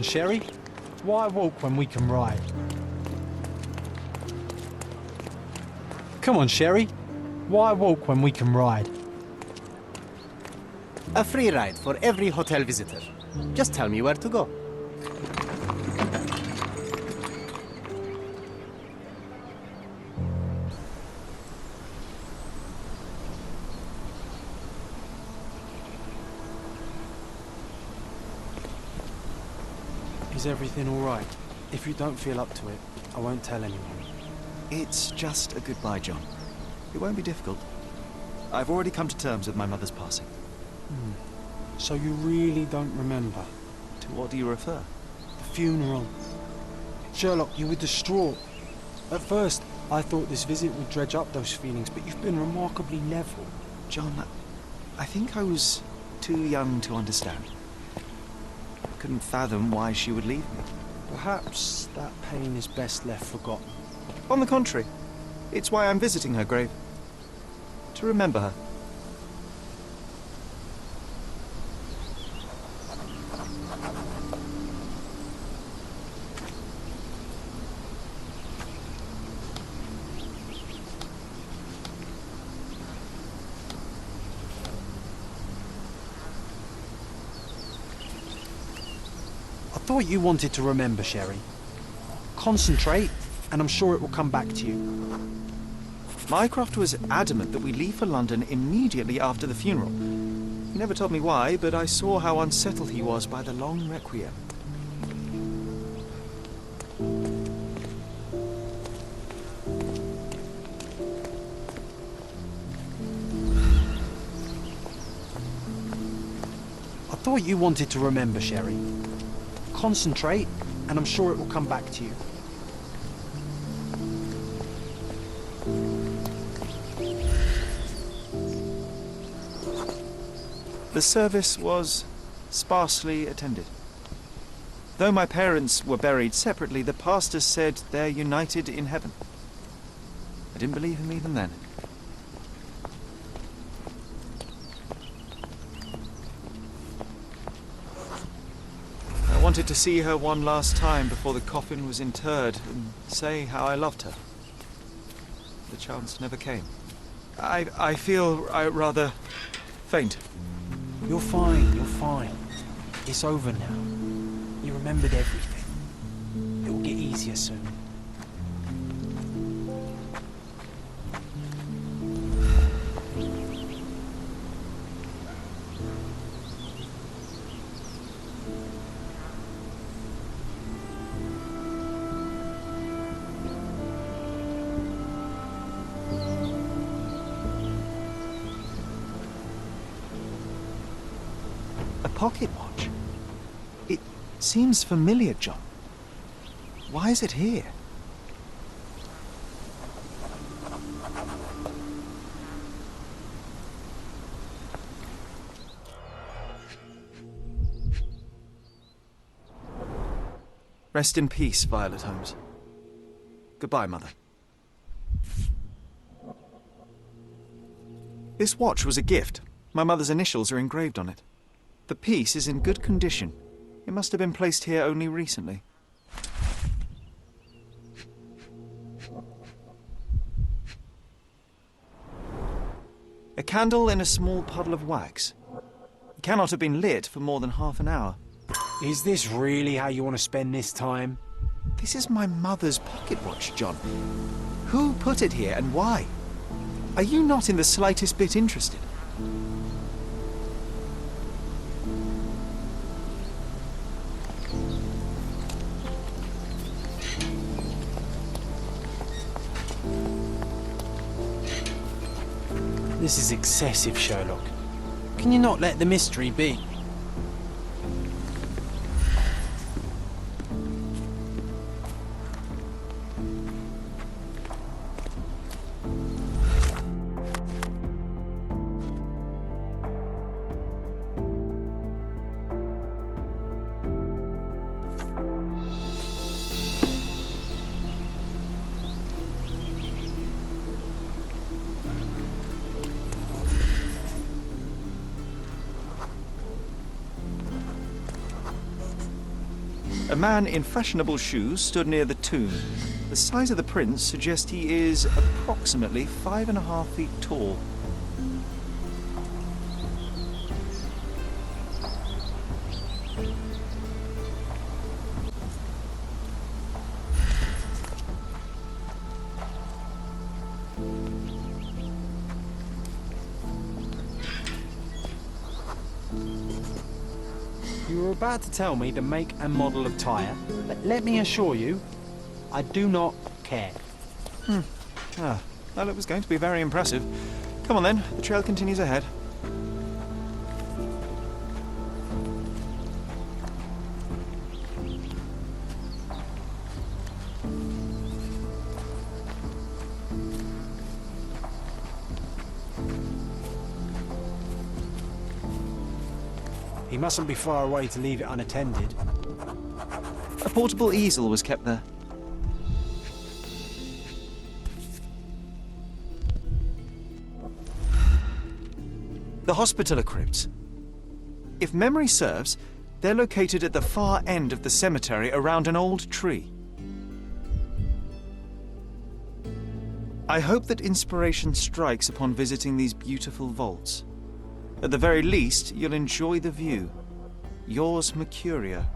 on, Sherry. Why walk when we can ride? Come on, Sherry. Why walk when we can ride? A free ride for every hotel visitor. Just tell me where to go. Is everything all right? If you don't feel up to it, I won't tell anyone. It's just a goodbye, John. It won't be difficult. I've already come to terms with my mother's passing. So you really don't remember? To what do you refer? The funeral. Sherlock, you were distraught. At first, I thought this visit would dredge up those feelings, but you've been remarkably level. John, I think I was too young to understand. I couldn't fathom why she would leave me. Perhaps that pain is best left forgotten. On the contrary, it's why I'm visiting her grave. To remember her. I thought you wanted to remember, Sherry. Concentrate, and I'm sure it will come back to you. Mycroft was adamant that we leave for London immediately after the funeral. He never told me why, but I saw how unsettled he was by the long requiem. I thought you wanted to remember, Sherry. Concentrate, and I'm sure it will come back to you. The service was sparsely attended. Though my parents were buried separately, the pastor said they're united in heaven. I didn't believe him even then. I wanted to see her one last time before the coffin was interred and say how I loved her. The chance never came. I feel rather faint. You're fine, you're fine. It's over now. You remembered everything. It will get easier soon. A pocket watch? It seems familiar, John. Why is it here? Rest in peace, Violet Holmes. Goodbye, Mother. This watch was a gift. My mother's initials are engraved on it. The piece is in good condition. It must have been placed here only recently. A candle in a small puddle of wax. It cannot have been lit for more than half an hour. Is this really how you want to spend this time? This is my mother's pocket watch, John. Who put it here and why? Are you not in the slightest bit interested? This is excessive, Sherlock. Can you not let the mystery be? A man in fashionable shoes stood near the tomb. The size of the prints suggest he is approximately 5.5 feet tall. You were about to tell me the make and model of tyre, but let me assure you, I do not care. Well, it was going to be very impressive. Come on then, the trail continues ahead. He mustn't be far away to leave it unattended. A portable easel was kept there. The hospitaller crypts. If memory serves, they're located at the far end of the cemetery around an old tree. I hope that inspiration strikes upon visiting these beautiful vaults. At the very least, you'll enjoy the view. Yours, Mercuria.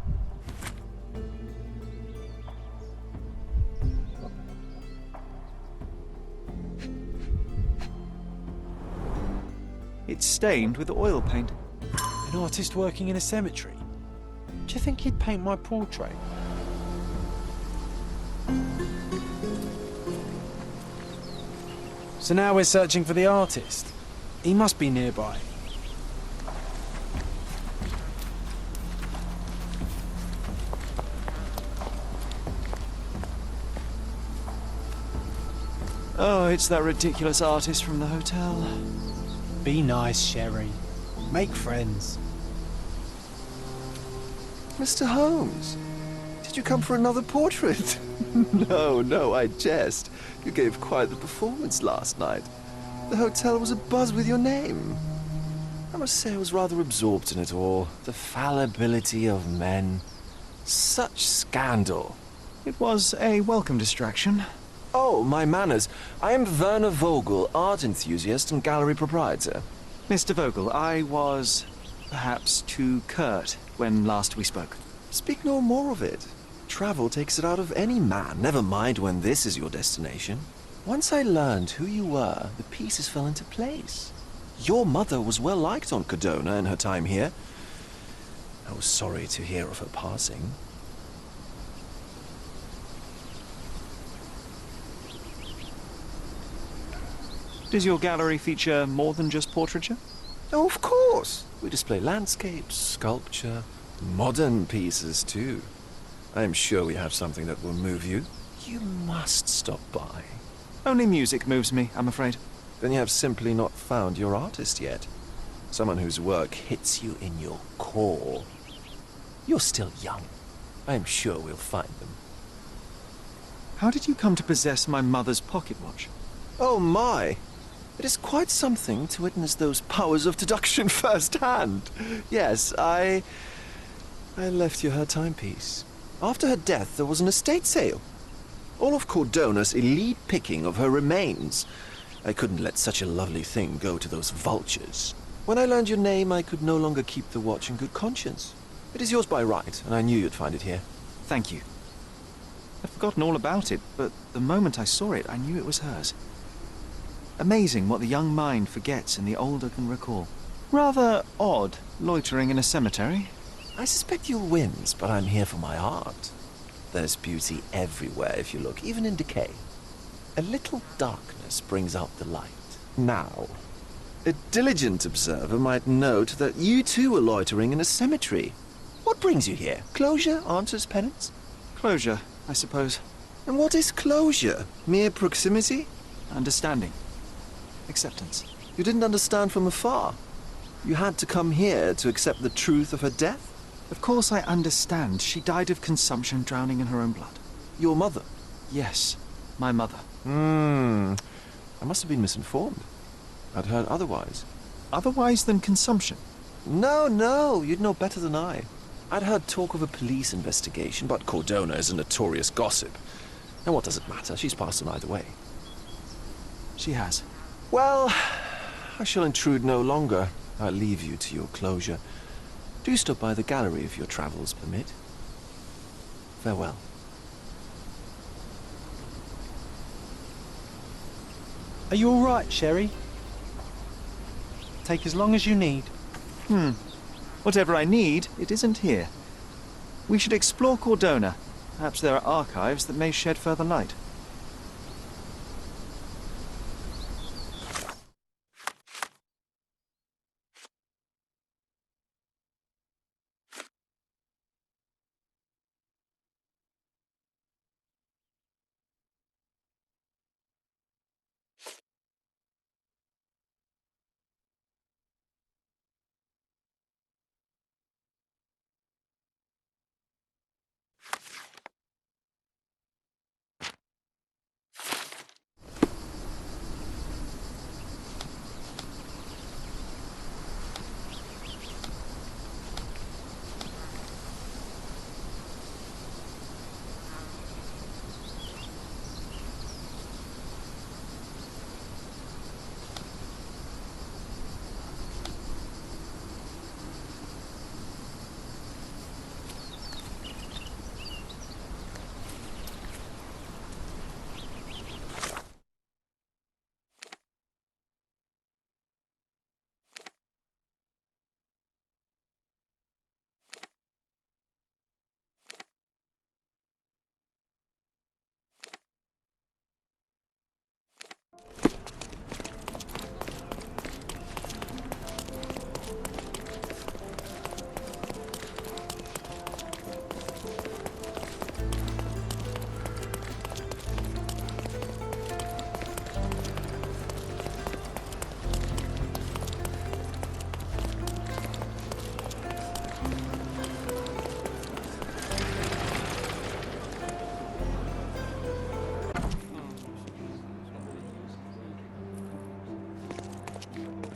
It's stained with oil paint. An artist working in a cemetery? Do you think he'd paint my portrait? So now we're searching for the artist. He must be nearby. Oh, it's that ridiculous artist from the hotel. Be nice, Sherry. Make friends. Mr. Holmes, did you come for another portrait? No, I jest. You gave quite the performance last night. The hotel was abuzz with your name. I must say I was rather absorbed in it all. The fallibility of men. Such scandal. It was a welcome distraction. Oh, my manners. I am Werner Vogel, art enthusiast and gallery proprietor. Mr. Vogel, I was perhaps too curt when last we spoke. Speak no more of it. Travel takes it out of any man, never mind when this is your destination. Once I learned who you were, the pieces fell into place. Your mother was well liked on Codona in her time here. I was sorry to hear of her passing. Does your gallery feature more than just portraiture? Oh, of course. We display landscapes, sculpture, modern pieces too. I am sure we have something that will move you. You must stop by. Only music moves me, I'm afraid. Then you have simply not found your artist yet. Someone whose work hits you in your core. You're still young. I am sure we'll find them. How did you come to possess my mother's pocket watch? Oh my! It is quite something to witness those powers of deduction firsthand. Yes, I left you her timepiece. After her death, there was an estate sale. All of Cordona's elite picking of her remains. I couldn't let such a lovely thing go to those vultures. When I learned your name, I could no longer keep the watch in good conscience. It is yours by right, and I knew you'd find it here. Thank you. I'd forgotten all about it, but the moment I saw it, I knew it was hers. Amazing what the young mind forgets and the older can recall. Rather odd, loitering in a cemetery. I suspect you'll win, but I'm here for my art. There's beauty everywhere if you look, even in decay. A little darkness brings out the light. Now, a diligent observer might note that you too are loitering in a cemetery. What brings you here? Closure answers penance? Closure, I suppose. And what is closure? Mere proximity? Understanding. Acceptance. You didn't understand from afar. You had to come here to accept the truth of her death? Of course I understand. She died of consumption, drowning in her own blood. Your mother? Yes, my mother. I must have been misinformed. I'd heard otherwise. Otherwise than consumption? No, you'd know better than I. I'd heard talk of a police investigation, but Cordona is a notorious gossip. And what does it matter? She's passed on either way. She has. Well, I shall intrude no longer. I'll leave you to your closure. Do stop by the gallery if your travels permit. Farewell. Are you all right, Sherry? Take as long as you need. Whatever I need, it isn't here. We should explore Cordona. Perhaps there are archives that may shed further light.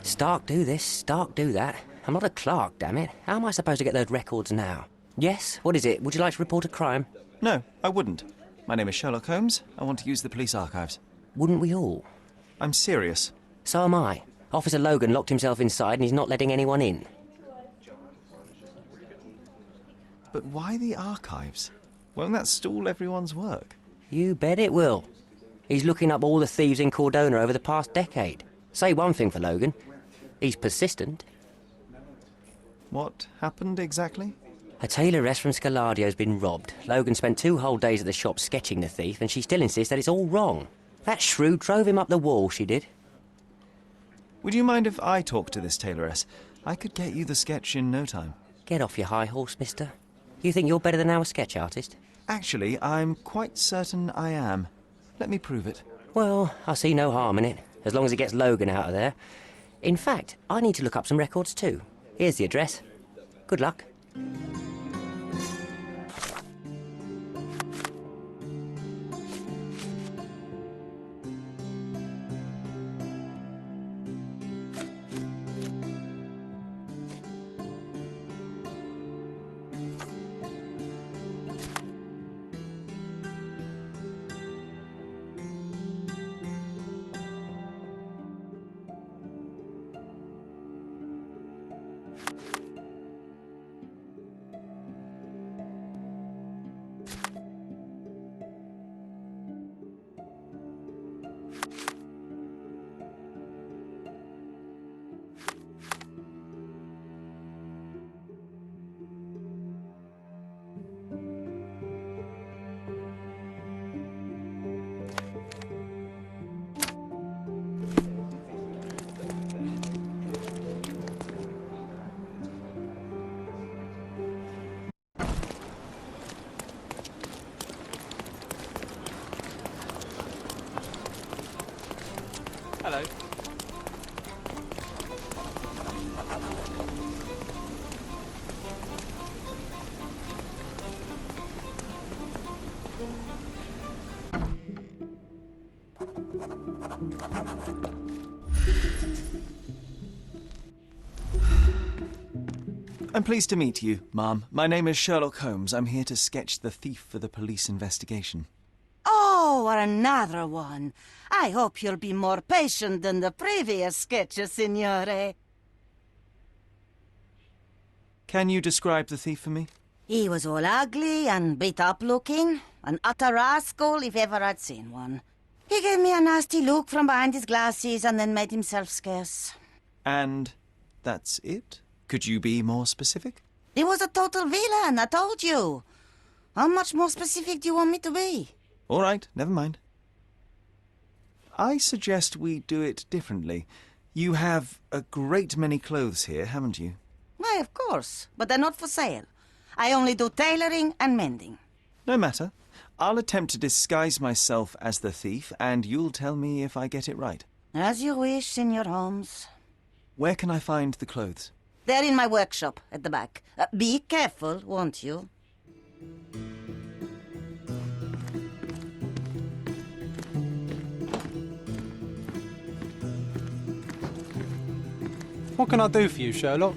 Stark do this, Stark do that. I'm not a clerk, damn it. How am I supposed to get those records now? Yes? What is it? Would you like to report a crime? No, I wouldn't. My name is Sherlock Holmes. I want to use the police archives. Wouldn't we all? I'm serious. So am I. Officer Logan locked himself inside and he's not letting anyone in. But why the archives? Won't that stall everyone's work? You bet it will. He's looking up all the thieves in Cordona over the past decade. Say one thing for Logan. He's persistent. What happened exactly? A tailoress from Scaladio's been robbed. Logan spent 2 whole days at the shop sketching the thief, and she still insists that it's all wrong. That shrew drove him up the wall, she did. Would you mind if I talk to this tailoress? I could get you the sketch in no time. Get off your high horse, mister. You think you're better than our sketch artist? Actually, I'm quite certain I am. Let me prove it. Well, I see no harm in it, as long as it gets Logan out of there. In fact, I need to look up some records too. Here's the address. Good luck. Hello. I'm pleased to meet you, ma'am. My name is Sherlock Holmes. I'm here to sketch the thief for the police investigation. Oh, another one. I hope you'll be more patient than the previous sketches, signore. Can you describe the thief for me? He was all ugly and beat-up looking. An utter rascal if ever I'd seen one. He gave me a nasty look from behind his glasses and then made himself scarce. And that's it? Could you be more specific? He was a total villain, I told you. How much more specific do you want me to be? All right, never mind. I suggest we do it differently. You have a great many clothes here, haven't you? Why, of course, but they're not for sale. I only do tailoring and mending. No matter. I'll attempt to disguise myself as the thief, and you'll tell me if I get it right. As you wish, Senor Holmes. Where can I find the clothes? They're in my workshop at the back. Be careful, won't you? What can I do for you, Sherlock?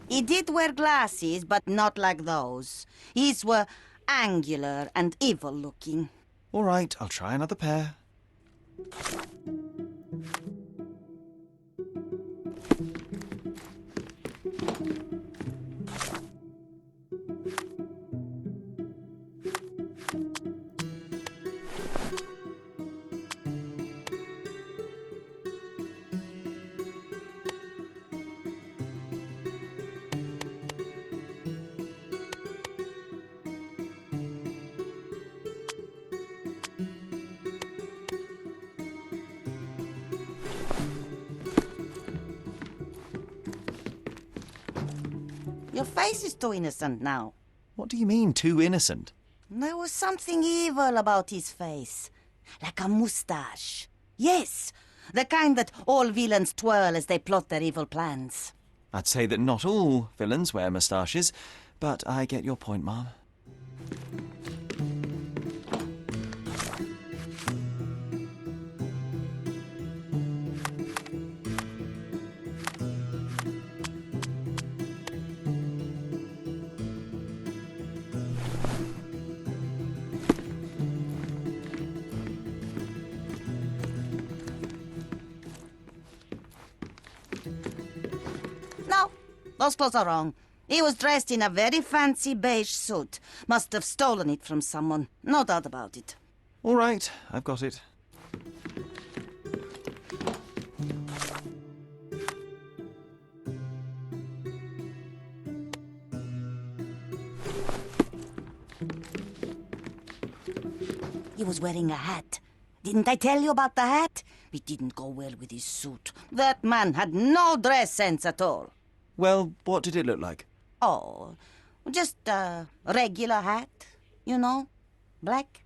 He did wear glasses, but not like those. His were angular and evil-looking. All right, I'll try another pair. Your face is too innocent now. What do you mean, too innocent? There was something evil about his face. Like a moustache. Yes, the kind that all villains twirl as they plot their evil plans. I'd say that not all villains wear moustaches, but I get your point, ma'am. No, those clothes are wrong. He was dressed in a very fancy beige suit. Must have stolen it from someone. No doubt about it. All right, I've got it. He was wearing a hat. Didn't I tell you about the hat? It didn't go well with his suit. That man had no dress sense at all. Well, what did it look like? Oh, just a regular hat, you know, black.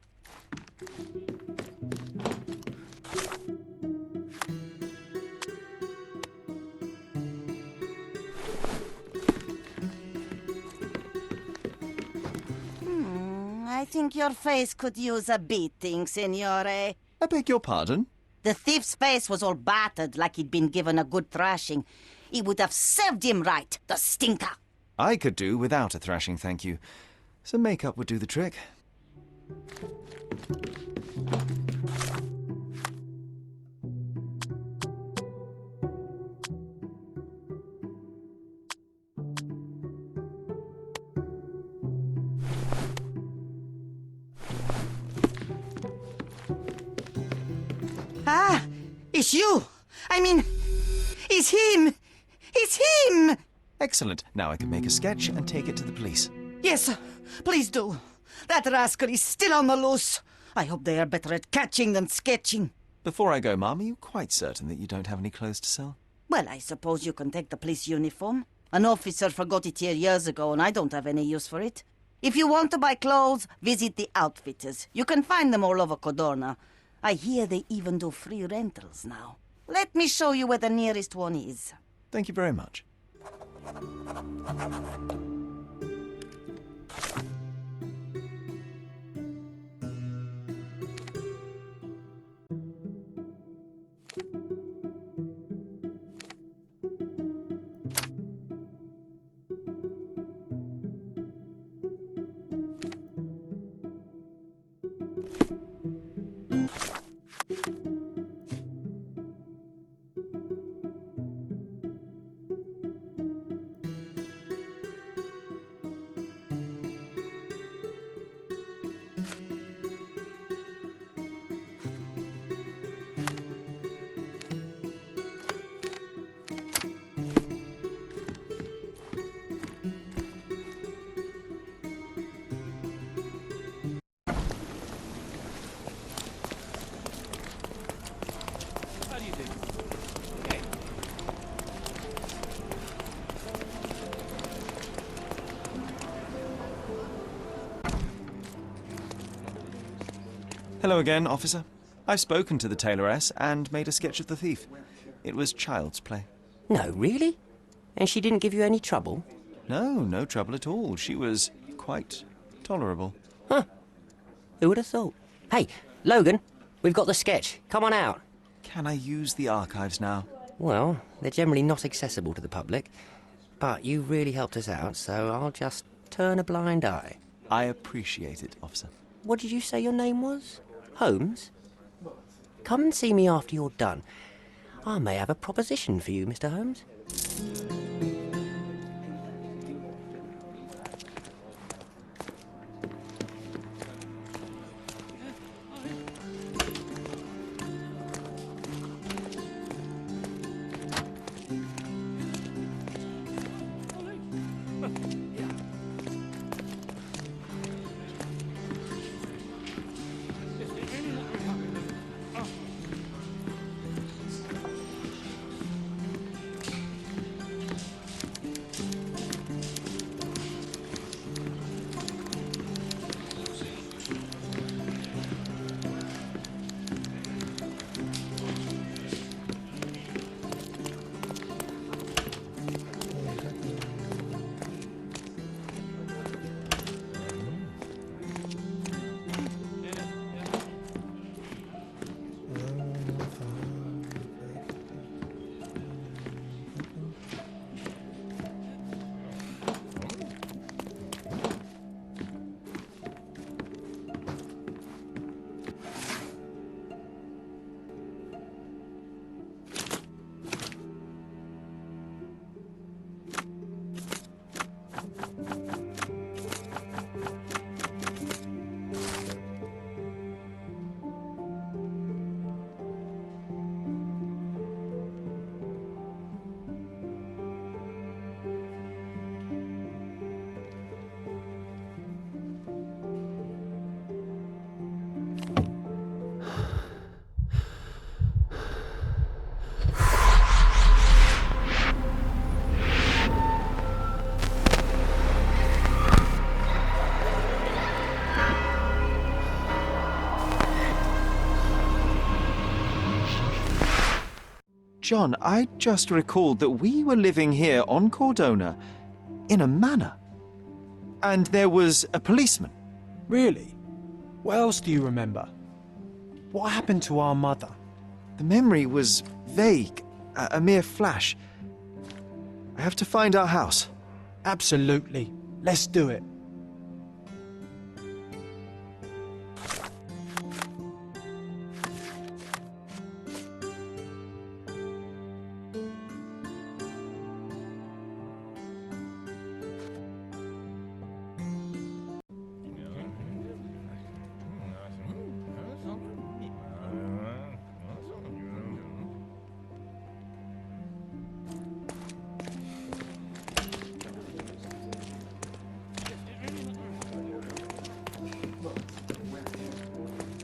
I think your face could use a beating, signore. I beg your pardon? The thief's face was all battered like he'd been given a good thrashing. It would have served him right, the stinker. I could do without a thrashing, thank you. Some makeup would do the trick. Ah, it's you. I mean, it's him. It's him. Excellent. Now I can make a sketch and take it to the police. Yes, please do. That rascal is still on the loose. I hope they are better at catching than sketching. Before I go, Mum, are you quite certain that you don't have any clothes to sell? Well, I suppose you can take the police uniform. An officer forgot it here years ago, and I don't have any use for it. If you want to buy clothes, visit the outfitters. You can find them all over Codorna. I hear they even do free rentals now. Let me show you where the nearest one is. Thank you very much. Hello again, officer. I've spoken to the tailoress and made a sketch of the thief. It was child's play. No, really? And she didn't give you any trouble? No trouble at all. She was quite tolerable. Huh. Who would have thought? Hey, Logan, we've got the sketch. Come on out. Can I use the archives now? Well, they're generally not accessible to the public. But you really helped us out, so I'll just turn a blind eye. I appreciate it, officer. What did you say your name was? Holmes? Come and see me after you're done. I may have a proposition for you, Mr. Holmes. John, I just recalled that we were living here on Cordona in a manor. And there was a policeman. Really? What else do you remember? What happened to our mother? The memory was vague, a mere flash. I have to find our house. Absolutely. Let's do it.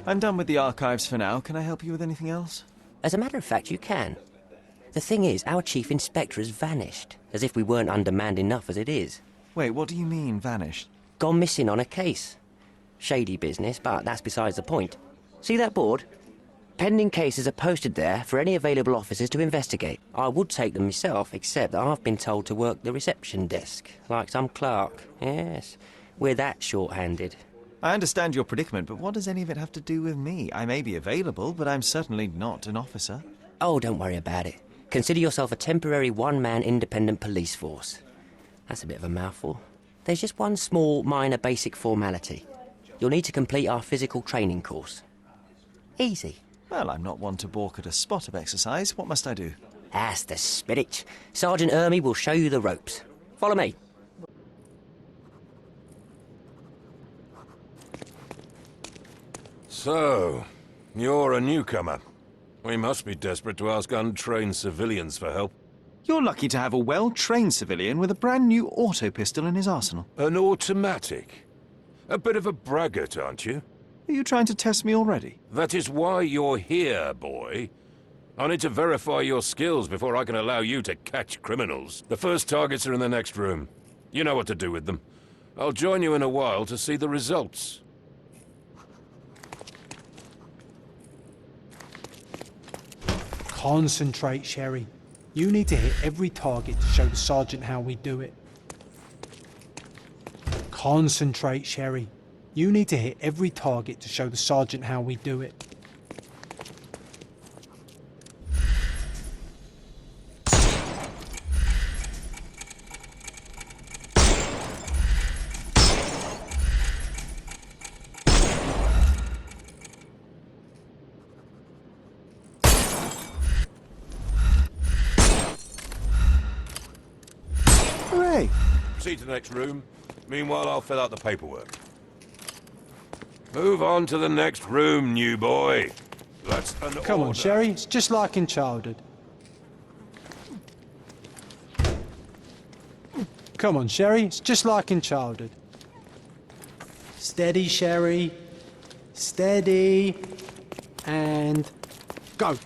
I'm done with the archives for now. Can I help you with anything else? As a matter of fact, you can. The thing is, our chief inspector has vanished, as if we weren't undermanned enough as it is. Wait, what do you mean, vanished? Gone missing on a case. Shady business, but that's besides the point. See that board? Pending cases are posted there for any available officers to investigate. I would take them myself, except that I've been told to work the reception desk, like some clerk. Yes, we're that short-handed. I understand your predicament, but what does any of it have to do with me? I may be available, but I'm certainly not an officer. Oh, don't worry about it. Consider yourself a temporary one-man independent police force. That's a bit of a mouthful. There's just one small, minor basic formality. You'll need to complete our physical training course. Easy. Well, I'm not one to balk at a spot of exercise. What must I do? That's the spirit. Sergeant Ermy will show you the ropes. Follow me. So, you're a newcomer. We must be desperate to ask untrained civilians for help. You're lucky to have a well-trained civilian with a brand new auto pistol in his arsenal. An automatic? A bit of a braggart, aren't you? Are you trying to test me already? That is why you're here, boy. I need to verify your skills before I can allow you to catch criminals. The first targets are in the next room. You know what to do with them. I'll join you in a while to see the results. Concentrate, Sherry. You need to hit every target to show the sergeant how we do it. Concentrate, Sherry. You need to hit every target to show the sergeant how we do it. Hooray! Proceed to the next room. Meanwhile, I'll fill out the paperwork. Move on to the next room, new boy. That's an Come on, order. Sherry. It's just like in childhood. Come on, Sherry. It's just like in childhood. Steady, Sherry. Steady. And go.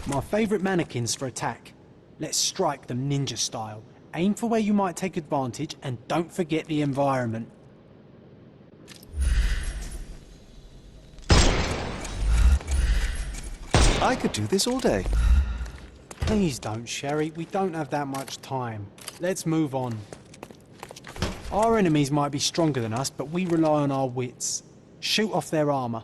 My favourite mannequins for attack. Let's strike them ninja style. Aim for where you might take advantage and don't forget the environment. I could do this all day. Please don't, Sherry. We don't have that much time. Let's move on. Our enemies might be stronger than us, but we rely on our wits. Shoot off their armour.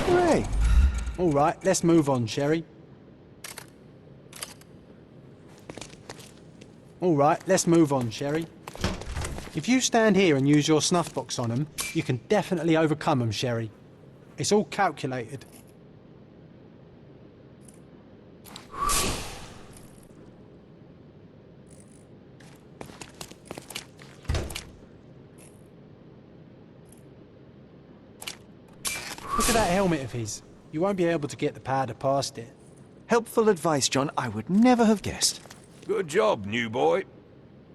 Hooray! All right, let's move on, Sherry. All right, let's move on, Sherry. If you stand here and use your snuff box on them, you can definitely overcome them, Sherry. It's all calculated. Look at that helmet of his. You won't be able to get the powder past it. Helpful advice, John. I would never have guessed. Good job, new boy.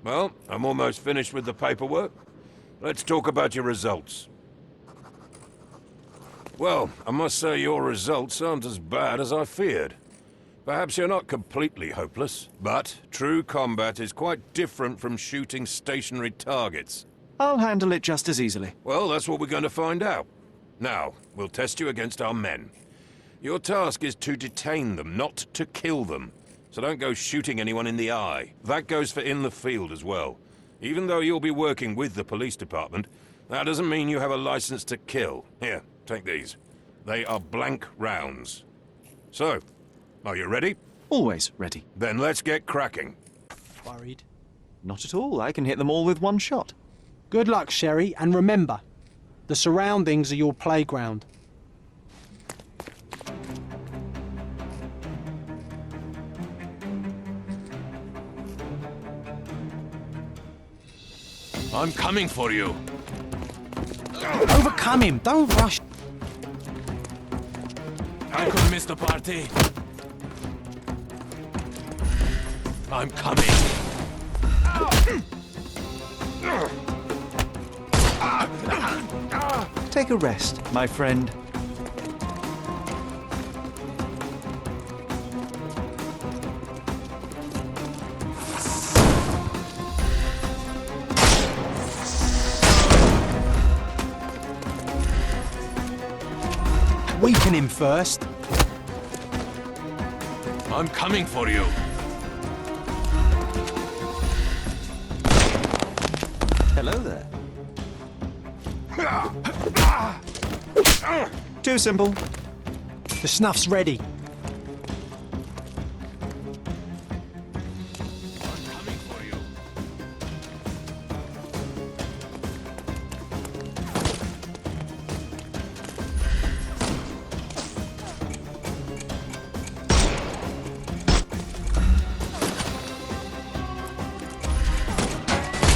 Well, I'm almost finished with the paperwork. Let's talk about your results. Well, I must say your results aren't as bad as I feared. Perhaps you're not completely hopeless, but true combat is quite different from shooting stationary targets. I'll handle it just as easily. Well, that's what we're going to find out. Now, we'll test you against our men. Your task is to detain them, not to kill them. So don't go shooting anyone in the eye. That goes for in the field as well. Even though you'll be working with the police department, that doesn't mean you have a license to kill. Here, take these. They are blank rounds. So, are you ready? Always ready. Then let's get cracking. Worried. Not at all. I can hit them all with one shot. Good luck, Sherry, and remember, the surroundings are your playground. I'm coming for you. Overcome him, don't rush. I could miss the party. I'm coming. Take a rest, my friend. Weaken him first. I'm coming for you. Hello there. Too simple. The snuff's ready. I'm coming for you.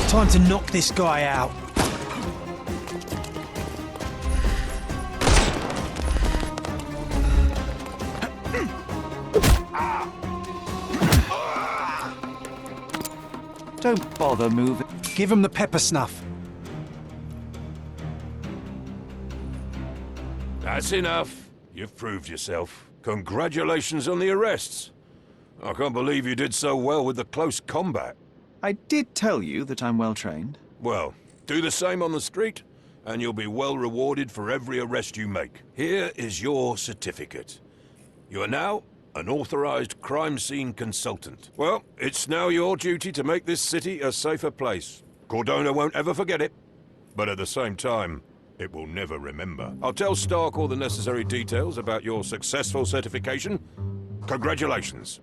Time to knock this guy out. Don't bother moving. Give him the pepper snuff. That's enough. You've proved yourself. Congratulations on the arrests. I can't believe you did so well with the close combat. I did tell you that I'm well trained. Well, do the same on the street, and you'll be well rewarded for every arrest you make. Here is your certificate. You are now an authorized crime scene consultant. Well, it's now your duty to make this city a safer place. Cordona won't ever forget it, but at the same time, it will never remember. I'll tell Stark all the necessary details about your successful certification. Congratulations.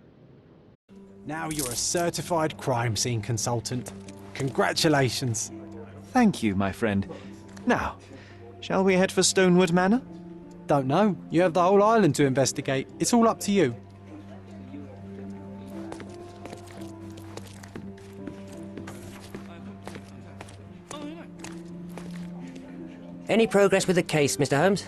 Now you're a certified crime scene consultant. Congratulations. Thank you, my friend. Now, shall we head for Stonewood Manor? Don't know. You have the whole island to investigate. It's all up to you. Any progress with the case, Mr. Holmes?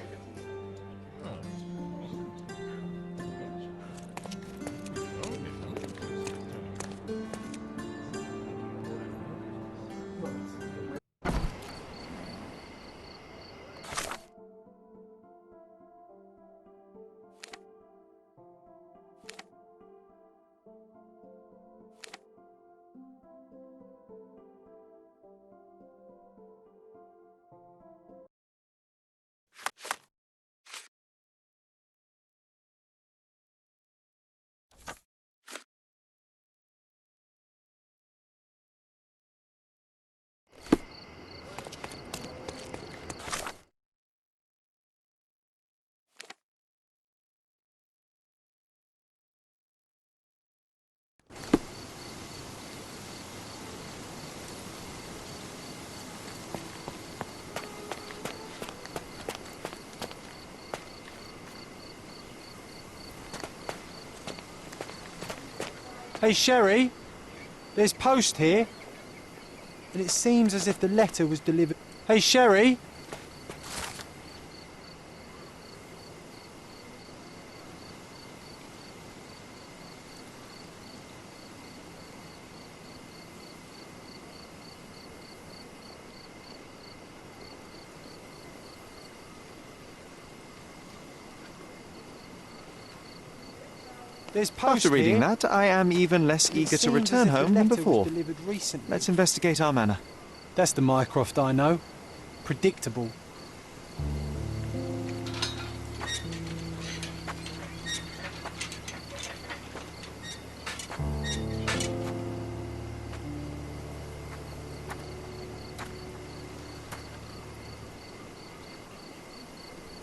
Hey, Sherry, there's post here, and it seems as if the letter was delivered. Hey, Sherry. There's post After reading here. that, I am even less It eager to seems return as if the home than letter was before. delivered recently. Let's investigate our manor. That's the Mycroft I know. Predictable.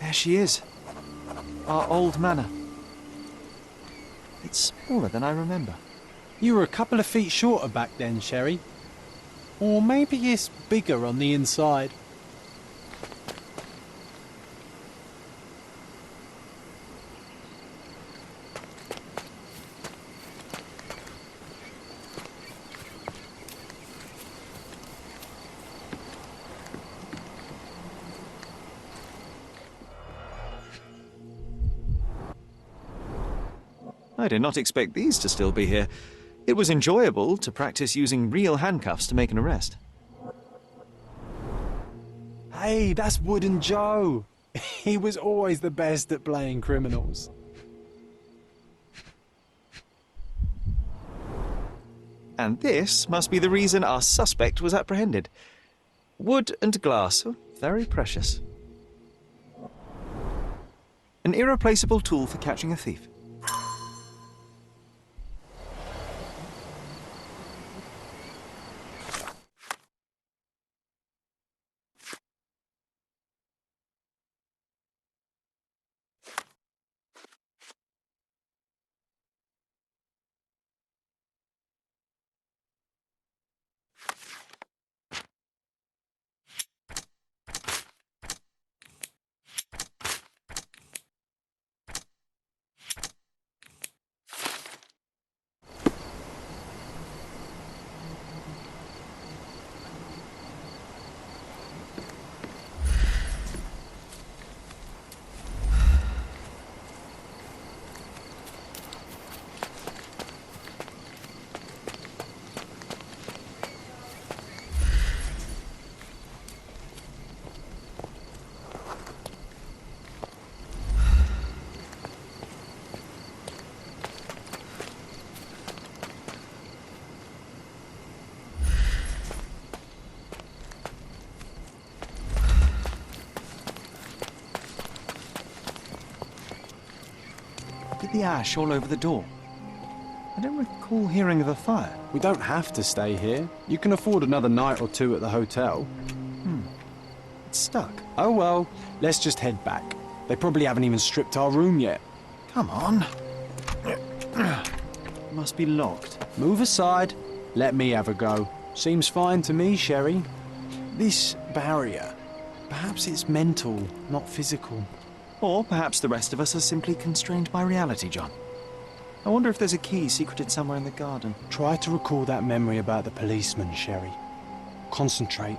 There she is. Our old manor. It's smaller than I remember. You were a couple of feet shorter back then, Sherry. Or maybe it's bigger on the inside. I did not expect these to still be here. It was enjoyable to practice using real handcuffs to make an arrest. Hey, that's Wooden Joe. He was always the best at playing criminals. And this must be the reason our suspect was apprehended. Wood and glass, oh, very precious. An irreplaceable tool for catching a thief. Look at the ash all over the door. I don't recall hearing of a fire. We don't have to stay here. You can afford another night or two at the hotel. It's stuck. Oh well, let's just head back. They probably haven't even stripped our room yet. Come on. Must be locked. Move aside. Let me have a go. Seems fine to me, Sherry. This barrier. Perhaps it's mental, not physical. Or perhaps the rest of us are simply constrained by reality, John. I wonder if there's a key secreted somewhere in the garden. Try to recall that memory about the policeman, Sherry. Concentrate.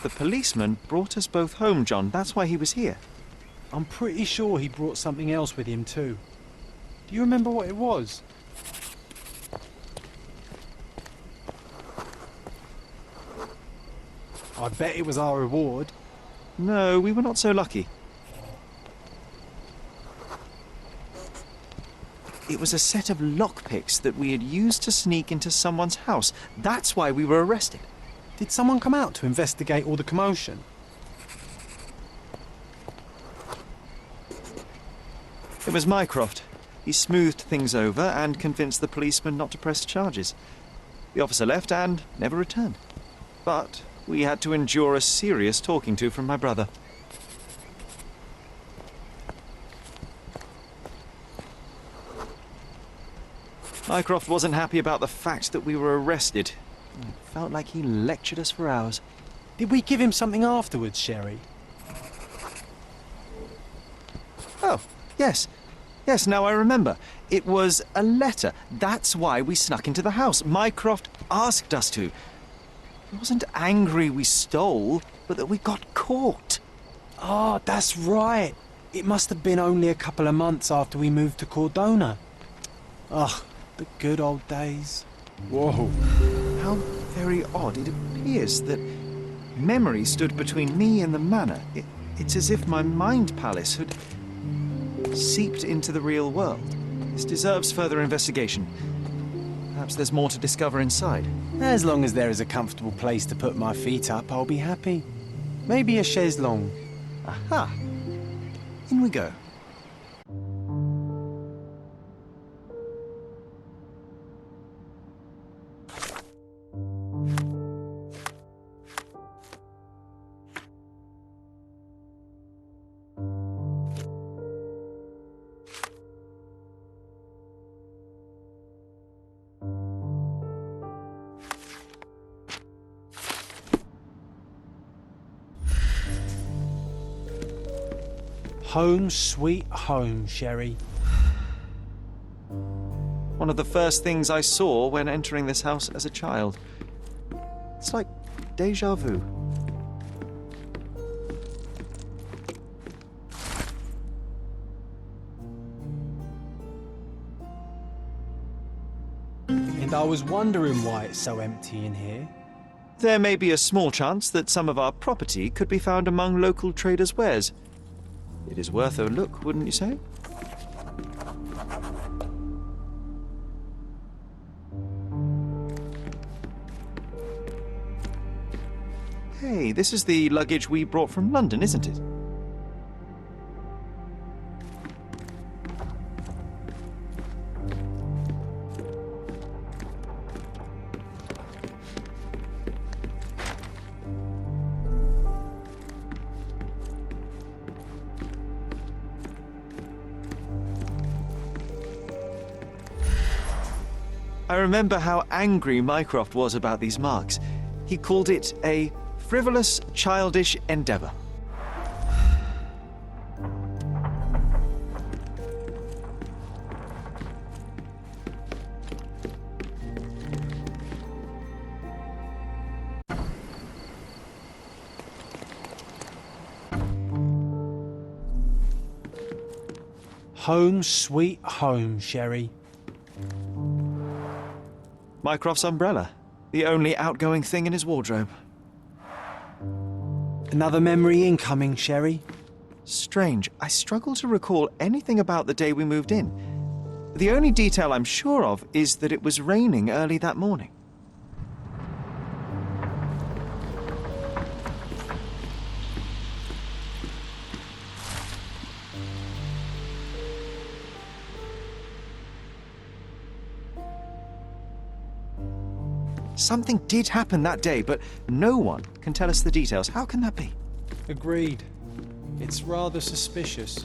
The policeman brought us both home, John. That's why he was here. I'm pretty sure he brought something else with him too. Do you remember what it was? I bet it was our reward. No, we were not so lucky. It was a set of lockpicks that we had used to sneak into someone's house. That's why we were arrested. Did someone come out to investigate all the commotion? It was Mycroft. He smoothed things over and convinced the policeman not to press charges. The officer left and never returned. But we had to endure a serious talking to from my brother. Mycroft wasn't happy about the fact that we were arrested. It felt like he lectured us for hours. Did we give him something afterwards, Sherry? Oh, yes. Yes, now I remember. It was a letter. That's why we snuck into the house. Mycroft asked us to. He wasn't angry we stole, but that we got caught. Oh, that's right. It must have been only a couple of months after we moved to Cordona. Ugh, the good old days. Whoa. How very odd. It appears that memory stood between me and the manor. It's as if my mind palace had seeped into the real world. This deserves further investigation. Perhaps there's more to discover inside. As long as there is a comfortable place to put my feet up, I'll be happy. Maybe a chaise longue. Aha! In we go. Home sweet home, Sherry. One of the first things I saw when entering this house as a child. It's like déjà vu. And I was wondering why it's so empty in here. There may be a small chance that some of our property could be found among local traders' wares. It is worth a look, wouldn't you say? Hey, this is the luggage we brought from London, isn't it? I remember how angry Mycroft was about these marks. He called it a frivolous, childish endeavour. Home sweet home, Sherry. Mycroft's umbrella, the only outgoing thing in his wardrobe. Another memory incoming, Sherry. Strange, I struggle to recall anything about the day we moved in. The only detail I'm sure of is that it was raining early that morning. Something did happen that day, but no one can tell us the details. How can that be? Agreed. It's rather suspicious.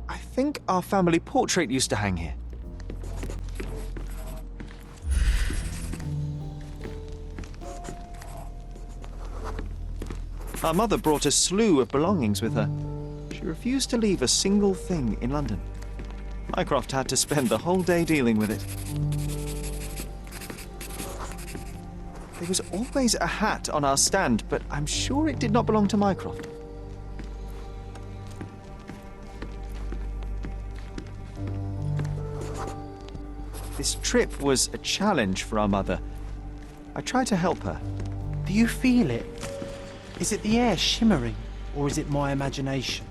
I think our family portrait used to hang here. Our mother brought a slew of belongings with her. She refused to leave a single thing in London. Mycroft had to spend the whole day dealing with it. There was always a hat on our stand, but I'm sure it did not belong to Mycroft. This trip was a challenge for our mother. I tried to help her. Do you feel it? Is it the air shimmering, or is it my imagination?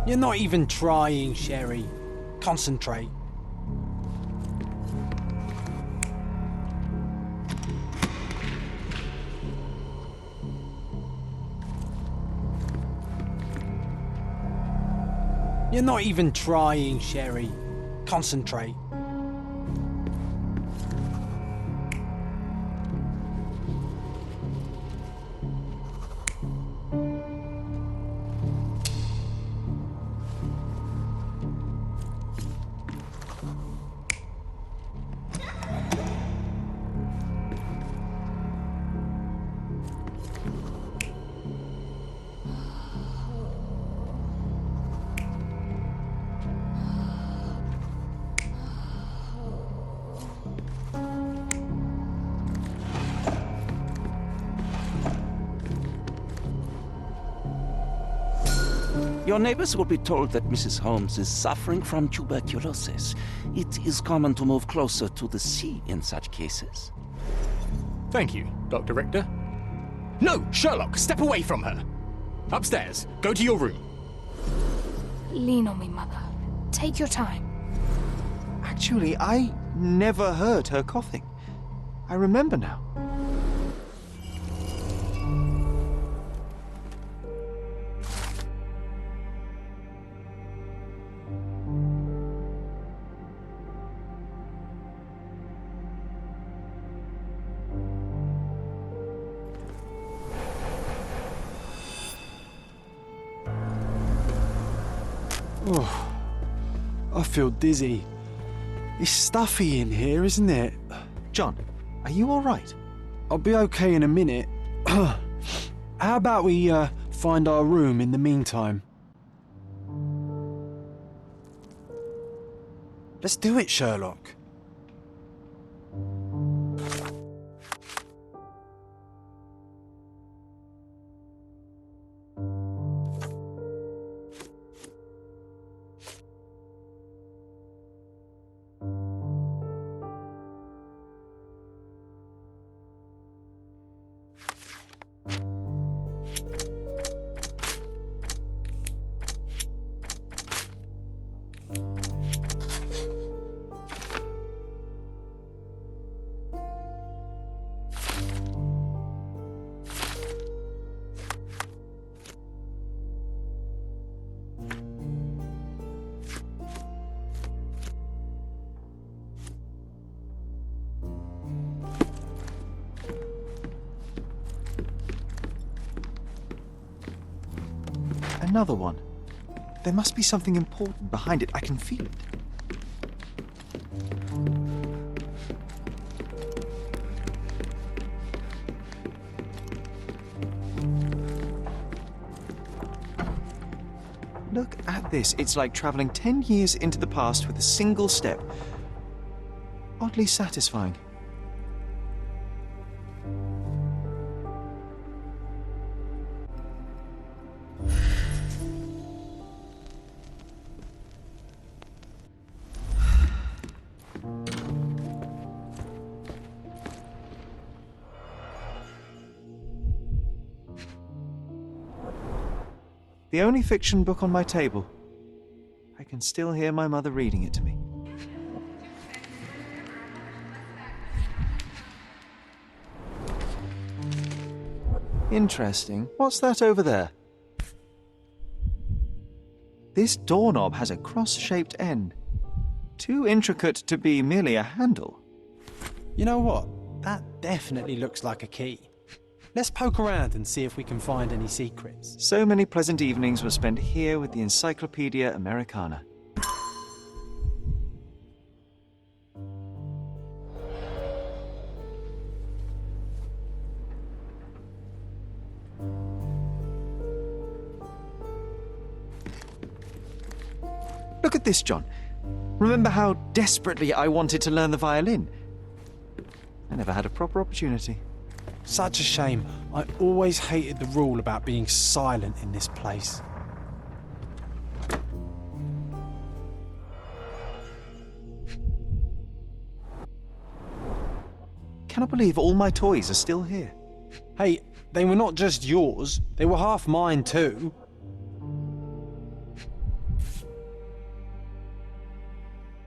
You're not even trying, Sherry. Concentrate. You're not even trying, Sherry. Concentrate. Your neighbors will be told that Mrs. Holmes is suffering from tuberculosis. It is common to move closer to the sea in such cases. Thank you, Dr. Richter. No, Sherlock, step away from her. Upstairs, go to your room. Lean on me, Mother. Take your time. Actually, I never heard her coughing. I remember now. Oh, I feel dizzy. It's stuffy in here, isn't it? John, are you all right? I'll be okay in a minute. How about we find our room in the meantime? Let's do it, Sherlock. Another one. There must be something important behind it. I can feel it. Look at this. It's like traveling 10 years into the past with a single step. Oddly satisfying. The only fiction book on my table. I can still hear my mother reading it to me. Interesting. What's that over there? This doorknob has a cross-shaped end. Too intricate to be merely a handle. You know what? That definitely looks like a key. Let's poke around and see if we can find any secrets. So many pleasant evenings were spent here with the Encyclopedia Americana. Look at this, John. Remember how desperately I wanted to learn the violin? I never had a proper opportunity. Such a shame. I always hated the rule about being silent in this place. Cannot believe all my toys are still here. Hey, they were not just yours, they were half mine too.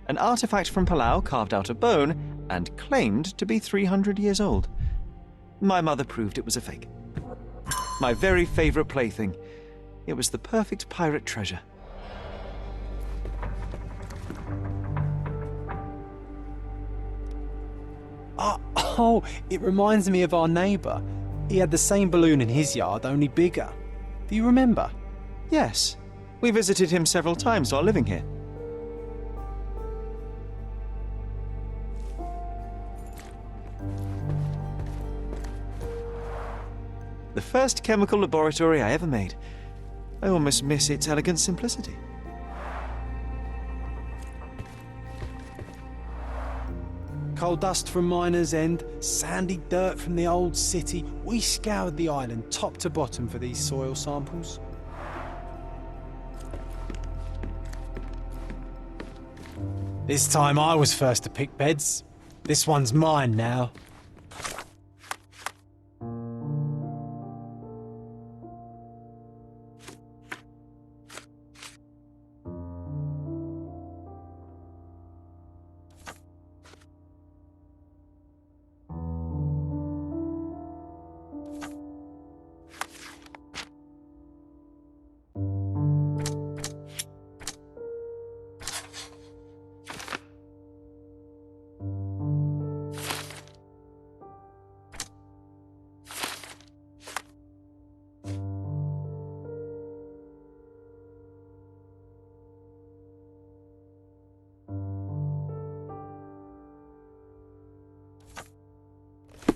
An artifact from Palau carved out of bone and claimed to be 300 years old. My mother proved it was a fake. My very favorite plaything. It was the perfect pirate treasure. Oh, it reminds me of our neighbour. He had the same balloon in his yard, only bigger. Do you remember? Yes, we visited him several times while living here. The first chemical laboratory I ever made. I almost miss its elegant simplicity. Coal dust from Miner's End, sandy dirt from the old city. We scoured the island top to bottom for these soil samples. This time I was first to pick beds. This one's mine now.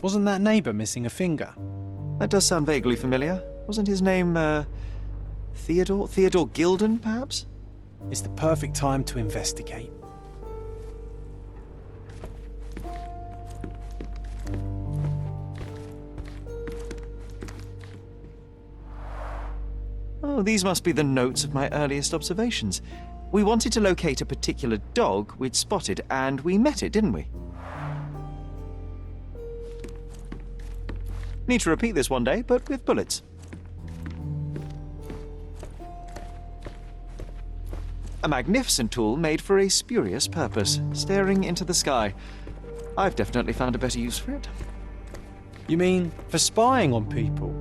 Wasn't that neighbour missing a finger? That does sound vaguely familiar. Wasn't his name, Theodore? Theodore Gilden, perhaps? It's the perfect time to investigate. Oh, these must be the notes of my earliest observations. We wanted to locate a particular dog we'd spotted, and we met it, didn't we? Need to repeat this one day, but with bullets. A magnificent tool made for a spurious purpose, staring into the sky. I've definitely found a better use for it. You mean for spying on people?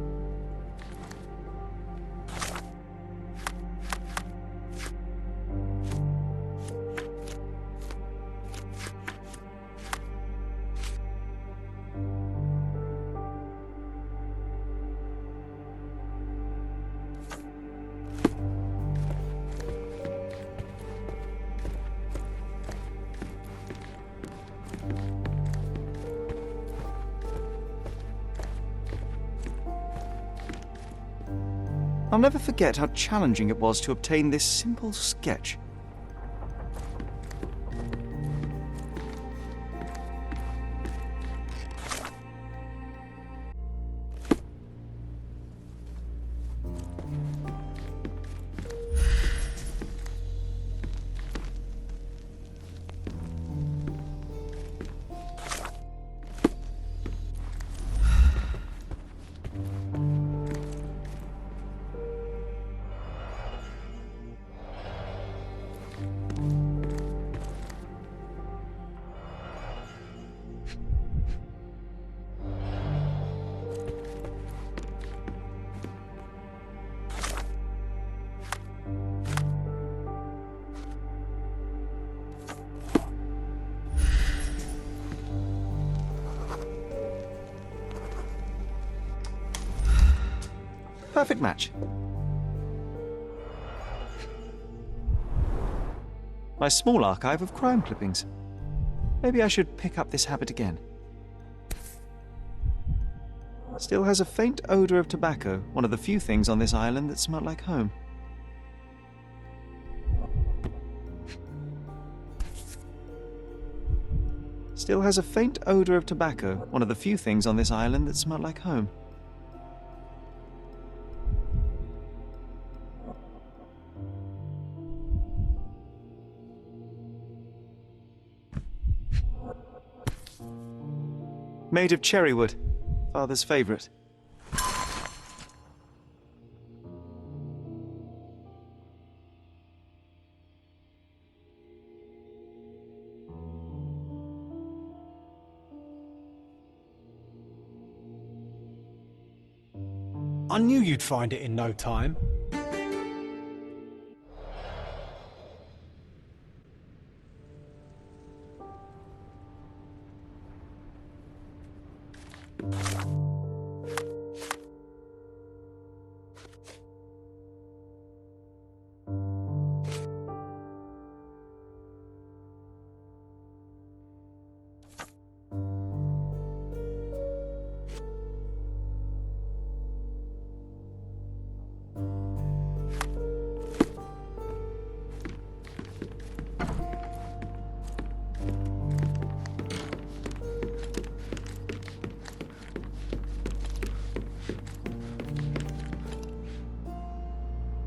I'll never forget how challenging it was to obtain this simple sketch. Perfect match. My small archive of crime clippings. Maybe I should pick up this habit again. Still has a faint odor of tobacco, one of the few things on this island that smell like home. Still has a faint odor of tobacco, one of the few things on this island that smell like home. Made of cherry wood, Father's favourite. I knew you'd find it in no time.